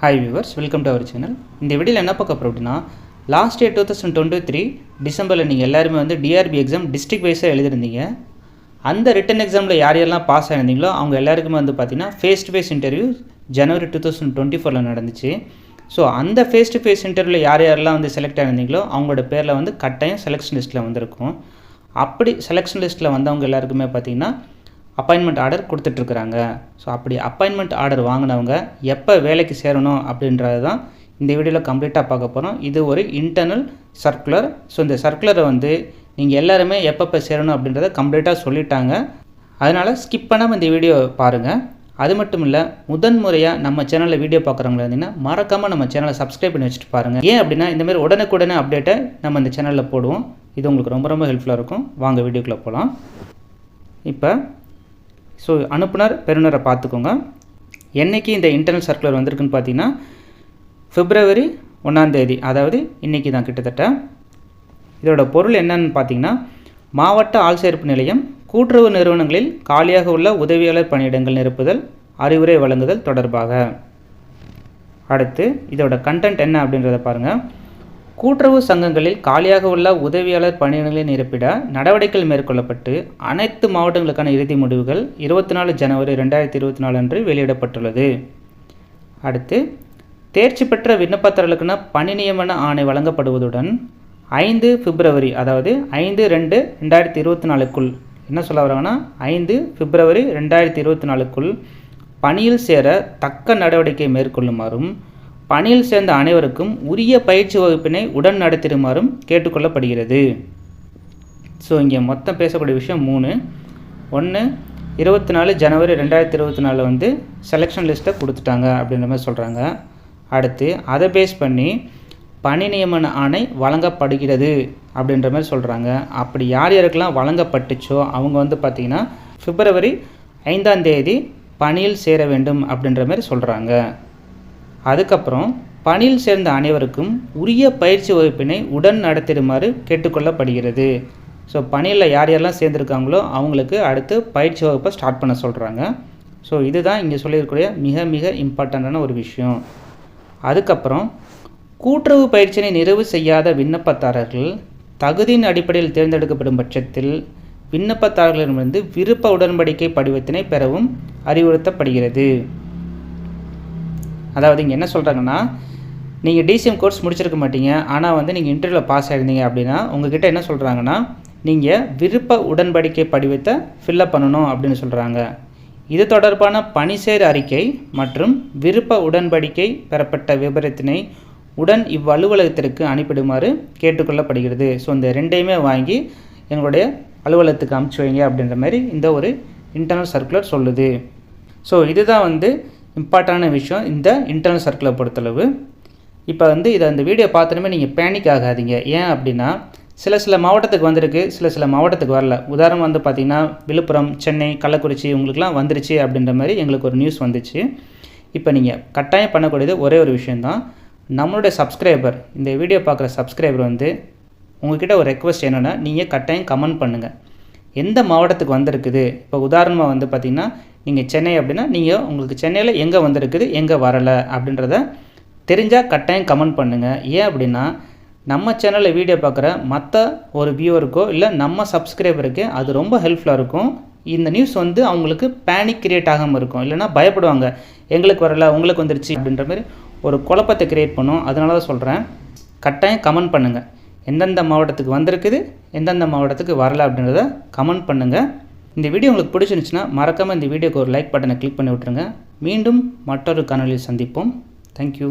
Hi viewers, welcome to our channel. இந்த வீடியோல என்ன பார்க்க போறோம் அப்படினா லாஸ்ட் இயர் 2023 டிசம்பர்ல நீங்க எல்லாரும் வந்து DRB எக்ஸாம் டிஸ்ட்ரிக்ட் வைஸா எழுதிருந்தீங்க. அந்த ரிட்டன் எக்ஸாம்ல யாரெல்லாம் பாஸ் ஆனீங்களோ அவங்க எல்லாருக்கும் வந்து பாத்தீனா ஃபேஸ் டு ஃபேஸ் இன்டர்வியூ ஜனவரி 2024ல நடந்துச்சு. சோ அந்த ஃபேஸ் டு ஃபேஸ் இன்டர்வியூல யாரெல்லாம் வந்து செலக்ட் ஆனீங்களோ அவங்களோட பேர்ல வந்து கட்டாயம் செலக்ஷன் லிஸ்ட்ல வந்திருக்கும். அப்படி செலக்ஷன் லிஸ்ட்ல வந்தவங்க எல்லாருக்குமே பாத்தீங்கன்னா அப்பாயின்மெண்ட் ஆர்டர் கொடுத்துட்ருக்குறாங்க. ஸோ அப்படி அப்பாயின்மெண்ட் ஆர்டர் வாங்கினவங்க எப்போ வேலைக்கு சேரணும் அப்படின்றது தான் இந்த வீடியோவில் கம்ப்ளீட்டாக பார்க்க போகிறோம். இது ஒரு இன்டர்னல் சர்க்குலர். ஸோ இந்த சர்க்குலரை வந்து நீங்கள் எல்லாருமே எப்பப்போ சேரணும் அப்படின்றத கம்ப்ளீட்டாக சொல்லிட்டாங்க. அதனால் ஸ்கிப் பண்ணாமல் இந்த வீடியோ பாருங்கள். அது மட்டும் இல்லை, முதன்முறையாக நம்ம சேனலில் வீடியோ பார்க்குறவங்களா இருந்தீங்கன்னா மறக்காமல் நம்ம சேனலை சப்ஸ்கிரைப் பண்ணி வச்சுட்டு பாருங்கள். ஏன் அப்படின்னா இந்தமாதிரி உடனுக்குடனே அப்டேட்டை நம்ம இந்த சேனலில் போடுவோம். இது உங்களுக்கு ரொம்ப ரொம்ப ஹெல்ப்ஃபுல்லாக இருக்கும். வாங்க வீடியோக்குள்ளே போகலாம். இப்போ ஸோ அனுப்புனர் பெறுநரை பார்த்துக்கோங்க. என்றைக்கு இந்த இன்டர்னல் சர்க்குலர் வந்திருக்குன்னு பார்த்தீங்கன்னா February 1, அதாவது இன்றைக்கி தான் கிட்டத்தட்ட. இதோட பொருள் என்னன்னு பார்த்தீங்கன்னா, மாவட்ட ஆள்சேர்ப்பு நிலையம் கூட்டுறவு நிறுவனங்களில் காலியாக உள்ள உதவியாளர் பணியிடங்கள் நிரப்புதல் அறிவுரை வழங்குதல் தொடர்பாக. அடுத்து இதோட கண்டென்ட் என்ன அப்படின்றத பாருங்கள். கூட்டுறவு சங்கங்களில் காலியாக உள்ள உதவியாளர் பணியிடங்களை நிரப்பிட நடவடிக்கைகள் மேற்கொள்ளப்பட்டு அனைத்து மாவட்டங்களுக்கான இறுதி முடிவுகள் 24 ஜனவரி 2024 அன்று வெளியிடப்பட்டுள்ளது. அடுத்து தேர்ச்சி பெற்ற விண்ணப்பதாரர்களுக்கான பணி நியமன ஆணை வழங்கப்படுவதுடன் 5 பிப்ரவரி அதாவது 5/2/2024க்குள் என்ன சொல்ல வராங்கன்னா 5 பிப்ரவரி 2024க்குள் பணியில் சேர தக்க நடவடிக்கை மேற்கொள்ளுமாறும் பணியில் சேர்ந்த அனைவருக்கும் உரிய பயிற்சி வகுப்பினை உடன் நடத்திடுமாறும் கேட்டுக்கொள்ளப்படுகிறது. ஸோ இங்கே மொத்தம் பேசக்கூடிய விஷயம் 3. 1, 24 ஜனவரி 2024 வந்து செலெக்ஷன் லிஸ்ட்டை கொடுத்துட்டாங்க அப்படின்ற மாதிரி சொல்கிறாங்க. அடுத்து அதை பேஸ் பண்ணி பணி நியமன ஆணை வழங்கப்படுகிறது அப்படின்ற மாதிரி சொல்கிறாங்க. அப்படி யார் யாருக்கெல்லாம் வழங்கப்பட்டுச்சோ அவங்க வந்து பார்த்திங்கன்னா February 5 பணியில் சேர வேண்டும் அப்படின்ற மாதிரி சொல்கிறாங்க. அதுக்கப்புறம் பணியில் சேர்ந்த அனைவருக்கும் உரிய பயிற்சி வகுப்பினை உடன் நடத்திடுமாறு கேட்டுக்கொள்ளப்படுகிறது. ஸோ பணியில் யார் யாரெல்லாம் சேர்ந்துருக்காங்களோ அவங்களுக்கு அடுத்து பயிற்சி வகுப்பை ஸ்டார்ட் பண்ண சொல்கிறாங்க. ஸோ இதுதான் இங்கே சொல்லியிருக்கக்கூடிய மிக மிக இம்பார்ட்டண்ட்டான ஒரு விஷயம். அதுக்கப்புறம் கூட்டுறவு பயிற்சியினை நிறைவு செய்யாத விண்ணப்பதாரர்கள் தகுதியின் அடிப்படையில் தேர்ந்தெடுக்கப்படும் பட்சத்தில் விண்ணப்பதாரர்களிடமிருந்து விருப்ப உடன்படிக்கை படிவத்தினை பெறவும் அறிவுறுத்தப்படுகிறது. அதாவது இங்கே என்ன சொல்கிறாங்கன்னா, நீங்கள் டிசிஎம் கோர்ஸ் முடிச்சிருக்க மாட்டீங்க, ஆனால் வந்து நீங்கள் இன்டர்வியூவில் பாஸ் ஆகிருந்தீங்க அப்படின்னா உங்ககிட்ட என்ன சொல்கிறாங்கன்னா, நீங்கள் விருப்ப உடன்படிக்கை படிவத்தை ஃபில்லப் பண்ணணும் அப்படின்னு சொல்கிறாங்க. இது தொடர்பான பணிசேர் அறிக்கை மற்றும் விருப்ப உடன்படிக்கை பெறப்பட்ட விபரத்தினை உடன் இவ்வலுவலகத்திற்கு அனுப்பிடுமாறு கேட்டுக்கொள்ளப்படுகிறது. ஸோ இந்த ரெண்டையுமே வாங்கி எங்களுடைய அலுவலகத்துக்கு அனுப்பிச்சி வைங்க அப்படின்ற மாதிரி இந்த ஒரு இன்டர்னல் சர்க்குலர் சொல்லுது. ஸோ இதுதான் வந்து இம்பார்ட்டான விஷயம் இந்த இன்டர்னல் சர்க்குலர் பொறுத்தளவு. இப்போ வந்து இதை அந்த வீடியோ பார்த்தோன்னே நீங்கள் பேனிக் ஆகாதீங்க. ஏன் அப்படின்னா சில மாவட்டத்துக்கு வந்திருக்கு, சில மாவட்டத்துக்கு வரல. உதாரணம் வந்து பார்த்திங்கன்னா விழுப்புரம், சென்னை, கள்ளக்குறிச்சி உங்களுக்குலாம் வந்துருச்சு அப்படின்ற மாதிரி எங்களுக்கு ஒரு நியூஸ் வந்துச்சு. இப்போ நீங்கள் கட்டாயம் பண்ணக்கூடியது ஒரே ஒரு விஷயந்தான். நம்மளுடைய சப்ஸ்கிரைபர், இந்த வீடியோ பார்க்குற சப்ஸ்கிரைபர் வந்து உங்கள்கிட்ட ஒரு ரெக்வஸ்ட் என்னென்னா, நீங்கள் கட்டாயம் கமெண்ட் பண்ணுங்கள் எந்த மாவட்டத்துக்கு வந்திருக்குது. இப்போ உதாரணமாக வந்து பார்த்திங்கன்னா நீங்கள் சென்னை அப்படின்னா நீங்கள் உங்களுக்கு சென்னையில் எங்கே வந்திருக்குது எங்கே வரலை அப்படின்றத தெரிஞ்சால் கட்டாயம் கமெண்ட் பண்ணுங்கள். ஏன் அப்படின்னா நம்ம சேனலில் வீடியோ பார்க்குற மற்ற ஒரு வியூவருக்கோ இல்லை நம்ம சப்ஸ்கிரைபருக்கு அது ரொம்ப ஹெல்ப்ஃபுல்லாக இருக்கும். இந்த நியூஸ் வந்து அவங்களுக்கு பேனிக் கிரியேட் ஆகாமல் இருக்கும். இல்லைனா பயப்படுவாங்க, எங்களுக்கு வரலை உங்களுக்கு வந்துருச்சு அப்படின்ற மாதிரி ஒரு குழப்பத்தை கிரியேட் பண்ணும். அதனால தான் சொல்கிறேன், கட்டாயம் கமெண்ட் பண்ணுங்கள் எந்தெந்த மாவட்டத்துக்கு வந்திருக்குது எந்தெந்த மாவட்டத்துக்கு வரலை அப்படின்றத கமெண்ட் பண்ணுங்கள். இந்த வீடியோ உங்களுக்கு பிடிச்சிருந்துச்சுன்னா மறக்காமல் இந்த வீடியோக்கு ஒரு லைக் பட்டனை கிளிக் பண்ணி விட்டுருங்க. மீண்டும் மற்றொரு காணொலியில் சந்திப்போம். தேங்க்யூ.